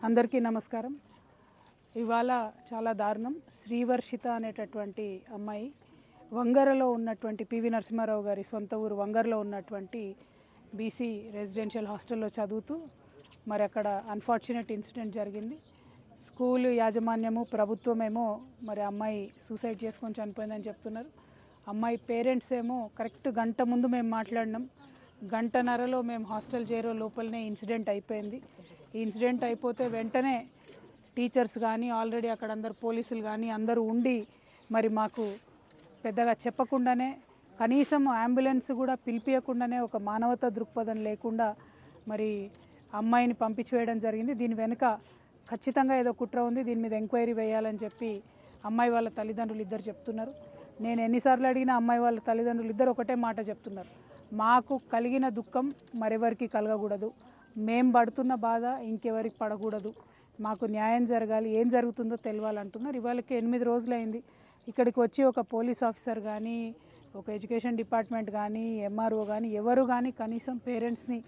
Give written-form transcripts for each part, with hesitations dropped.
అందరికీ నమస్కారం. ఇవాళ చాలా దారుణం. శ్రీవర్షిత అనేటటువంటి అమ్మాయి వంగరలో ఉన్నటువంటి పివి నరసింహారావు గారి సొంత ఊరు వంగరలో ఉన్నటువంటి బీసీ రెసిడెన్షియల్ హాస్టల్లో చదువుతూ మరి అక్కడ అన్ఫార్చునేట్ ఇన్సిడెంట్ జరిగింది. స్కూలు యాజమాన్యము ప్రభుత్వమేమో మరి అమ్మాయి సూసైడ్ చేసుకొని చనిపోయిందని చెప్తున్నారు. అమ్మాయి పేరెంట్స్ ఏమో కరెక్ట్ గంట ముందు మేము మాట్లాడినాం, గంటన్నరలో మేము హాస్టల్ చేరే లోపలనే ఇన్సిడెంట్ అయిపోయింది. ఈ ఇన్సిడెంట్ అయిపోతే వెంటనే టీచర్స్ కానీ ఆల్రెడీ అక్కడ అందరు పోలీసులు కానీ అందరూ ఉండి మరి మాకు పెద్దగా చెప్పకుండానే కనీసం అంబులెన్స్ కూడా పిలిపియకుండానే ఒక మానవతా దృక్పథం లేకుండా మరి అమ్మాయిని పంపించేయడం జరిగింది. దీని వెనుక ఖచ్చితంగా ఏదో కుట్ర ఉంది, దీని మీద ఎంక్వైరీ వేయాలని చెప్పి అమ్మాయి వాళ్ళ తల్లిదండ్రులు ఇద్దరు చెప్తున్నారు. నేను ఎన్నిసార్లు అడిగినా అమ్మాయి వాళ్ళ తల్లిదండ్రులు ఇద్దరు ఒకటే మాట చెప్తున్నారు, మాకు కలిగిన దుఃఖం మరెవరికి కలగకూడదు, మేము పడుతున్న బాధ ఇంకెవరికి పడకూడదు, మాకు న్యాయం జరగాలి, ఏం జరుగుతుందో తెలియాలంటున్నారు. ఇవాళకి 8 రోజులైంది. ఇక్కడికి వచ్చి ఒక పోలీస్ ఆఫీసర్ కానీ ఒక ఎడ్యుకేషన్ డిపార్ట్మెంట్ కానీ ఎంఆర్ఓ కానీ ఎవరు కానీ కనీసం పేరెంట్స్ని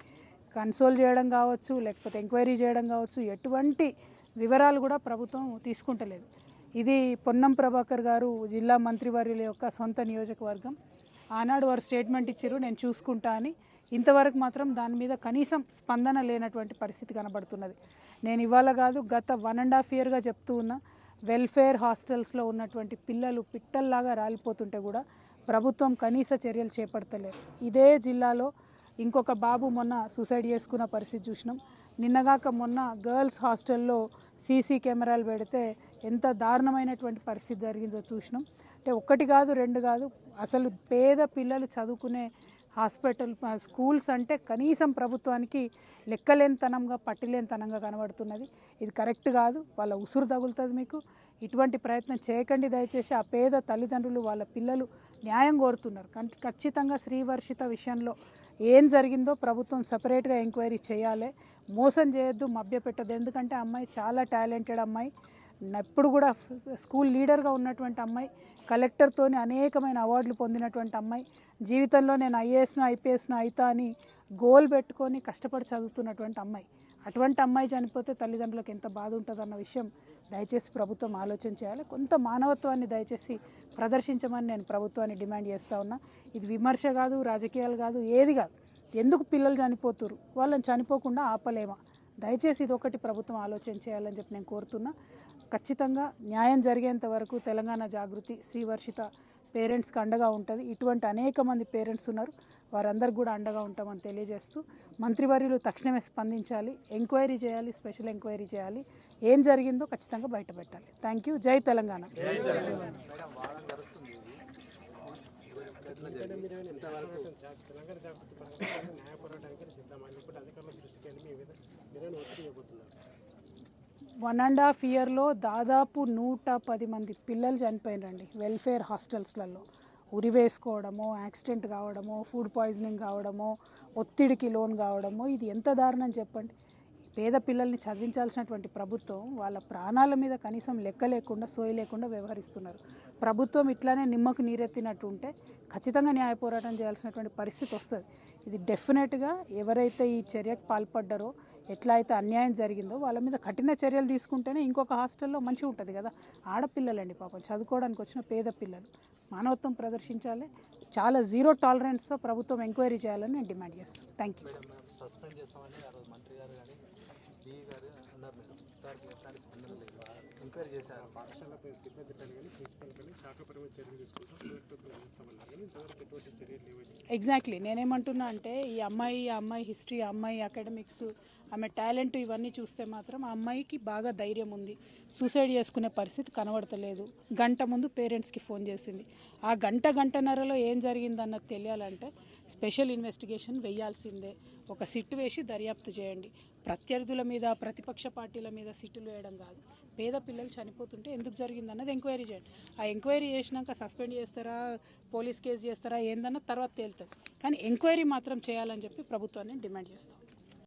కన్సోల్ చేయడం కావచ్చు, లేకపోతే ఎంక్వైరీ చేయడం కావచ్చు, ఎటువంటి వివరాలు కూడా ప్రభుత్వం తీసుకుంటలేదు. ఇది పొన్నం ప్రభాకర్ గారు జిల్లా మంత్రివర్యుల యొక్క సొంత నియోజకవర్గం. ఆనాడు వారు స్టేట్మెంట్ ఇచ్చారు, నేను చూసుకుంటా అని. ఇంతవరకు మాత్రం దాని మీద కనీసం స్పందన లేనటువంటి పరిస్థితి కనబడుతున్నది. నేను ఇవాళ కాదు గత 1.5 ఇయర్గా చెప్తూ ఉన్నా, వెల్ఫేర్ హాస్టల్స్లో ఉన్నటువంటి పిల్లలు పిట్టల్లాగా రాలిపోతుంటే కూడా ప్రభుత్వం కనీస చర్యలు చేపడతలేదు. ఇదే జిల్లాలో ఇంకొక బాబు మొన్న సూసైడ్ చేసుకున్న పరిస్థితి చూసినాం. నిన్నగాక మొన్న గర్ల్స్ హాస్టల్లో సీసీ కెమెరాలు పెడితే ఎంత దారుణమైనటువంటి పరిస్థితి జరిగిందో చూసినాం. అంటే ఒకటి కాదు రెండు కాదు, అసలు పేద పిల్లలు చదువుకునే హాస్పిటల్ స్కూల్స్ అంటే కనీసం ప్రభుత్వానికి లెక్కలేనితనంగా పట్టిలేనితనంగా కనబడుతున్నది. ఇది కరెక్ట్ కాదు, వాళ్ళ ఉసురు తగులుతుంది. మీకు ఇటువంటి ప్రయత్నం చేయకండి దయచేసి. ఆ పేద తల్లిదండ్రులు వాళ్ళ పిల్లలు న్యాయం కోరుతున్నారు. ఖచ్చితంగా శ్రీవర్షిత విషయంలో ఏం జరిగిందో ప్రభుత్వం సపరేట్గా ఎంక్వైరీ చేయాలి. మోసం చేయొద్దు, మభ్యపెట్టద్దు. ఎందుకంటే అమ్మాయి చాలా టాలెంటెడ్ అమ్మాయి, ఎప్పుడు కూడా స్కూల్ లీడర్గా ఉన్నటువంటి అమ్మాయి, కలెక్టర్తోని అనేకమైన అవార్డులు పొందినటువంటి అమ్మాయి, జీవితంలో నేను ఐఏఎస్ను ఐపీఎస్ను అవుతా అని గోల్ పెట్టుకొని కష్టపడి చదువుతున్నటువంటి అమ్మాయి. అటువంటి అమ్మాయి చనిపోతే తల్లిదండ్రులకు ఎంత బాధ ఉంటుందన్న విషయం దయచేసి ప్రభుత్వం ఆలోచన చేయాలి. కొంత మానవత్వాన్ని దయచేసి ప్రదర్శించమని నేను ప్రభుత్వాన్ని డిమాండ్ చేస్తూ ఉన్నా. ఇది విమర్శ కాదు, రాజకీయాలు కాదు, ఏది కాదు. ఎందుకు పిల్లలు చనిపోతురు, వాళ్ళని చనిపోకుండా ఆపలేమా? దయచేసి ఇది ఒకటి ప్రభుత్వం ఆలోచన చేయాలని చెప్పి నేను కోరుతున్నా. ఖచ్చితంగా న్యాయం జరిగేంత వరకు తెలంగాణ జాగృతి శ్రీవర్షిత పేరెంట్స్కి అండగా ఉంటుంది. ఇటువంటి అనేక మంది పేరెంట్స్ ఉన్నారు, వారందరికి కూడా అండగా ఉంటామని తెలియజేస్తూ మంత్రివర్యులు తక్షణమే స్పందించాలి, ఎంక్వైరీ చేయాలి, స్పెషల్ ఎంక్వైరీ చేయాలి, ఏం జరిగిందో ఖచ్చితంగా బయటపెట్టాలి. Thank you. జై తెలంగాణ. వన్ అండ్ హాఫ్ ఇయర్లో దాదాపు 110 మంది పిల్లలు చనిపోయినండి వెల్ఫేర్ హాస్టల్స్లలో. ఉరివేసుకోవడమో, యాక్సిడెంట్ కావడమో, ఫుడ్ పాయిజనింగ్ కావడమో, ఒత్తిడికి లోన్ కావడమో, ఇది ఎంత దారుణం చెప్పండి. పేద పిల్లల్ని చదివించాల్సినటువంటి ప్రభుత్వం వాళ్ళ ప్రాణాల మీద కనీసం లెక్క లేకుండా, సోయి లేకుండా వ్యవహరిస్తున్నారు. ప్రభుత్వం ఇట్లానే నిమ్మకు నీరెత్తినట్టు ఉంటే ఖచ్చితంగా న్యాయ పోరాటం చేయాల్సినటువంటి పరిస్థితి వస్తుంది. ఇది డెఫినెట్గా ఎవరైతే ఈ చర్యకు పాల్పడ్డారో, ఎట్లా అయితే అన్యాయం జరిగిందో వాళ్ళ మీద కఠిన చర్యలు తీసుకుంటేనే ఇంకొక హాస్టల్లో మంచిగా ఉంటుంది కదా. ఆడపిల్లలండి పాపం, చదువుకోవడానికి వచ్చిన పేద పిల్లలు. మానవత్వం ప్రదర్శించాలి. చాలా జీరో టాలరెన్స్తో ప్రభుత్వం ఎంక్వైరీ చేయాలని నేను డిమాండ్ చేస్తాను. Thank you. ఎగ్జాక్ట్లీ నేనేమంటున్నా అంటే ఈ అమ్మాయి హిస్టరీ, అమ్మాయి అకాడమిక్స్, ఆమె టాలెంట్ ఇవన్నీ చూస్తే మాత్రం ఆ అమ్మాయికి బాగా ధైర్యం ఉంది. సూసైడ్ చేసుకునే పరిస్థితి కనబడతలేదు. గంట ముందు పేరెంట్స్కి ఫోన్ చేసింది. ఆ గంటన్నరలో ఏం జరిగిందన్నది తెలియాలంటే స్పెషల్ ఇన్వెస్టిగేషన్ వేయాల్సిందే. ఒక సిట్ వేసి దర్యాప్తు చేయండి. ప్రత్యర్థుల మీద, ప్రతిపక్ష పార్టీల మీద సిట్టులు వేయడం కాదు. పేద పిల్లలు చనిపోతుంటే ఎందుకు జరిగిందన్నది ఎంక్వైరీ చేయండి. ఆ ఎంక్వైరీ చేసినాక సస్పెండ్ చేస్తారా, పోలీస్ కేసు చేస్తారా ఏందన్నది తర్వాత తేలుతుంది. కానీ ఎంక్వైరీ మాత్రం చేయాలని చెప్పి ప్రభుత్వాన్ని డిమాండ్ చేస్తాం.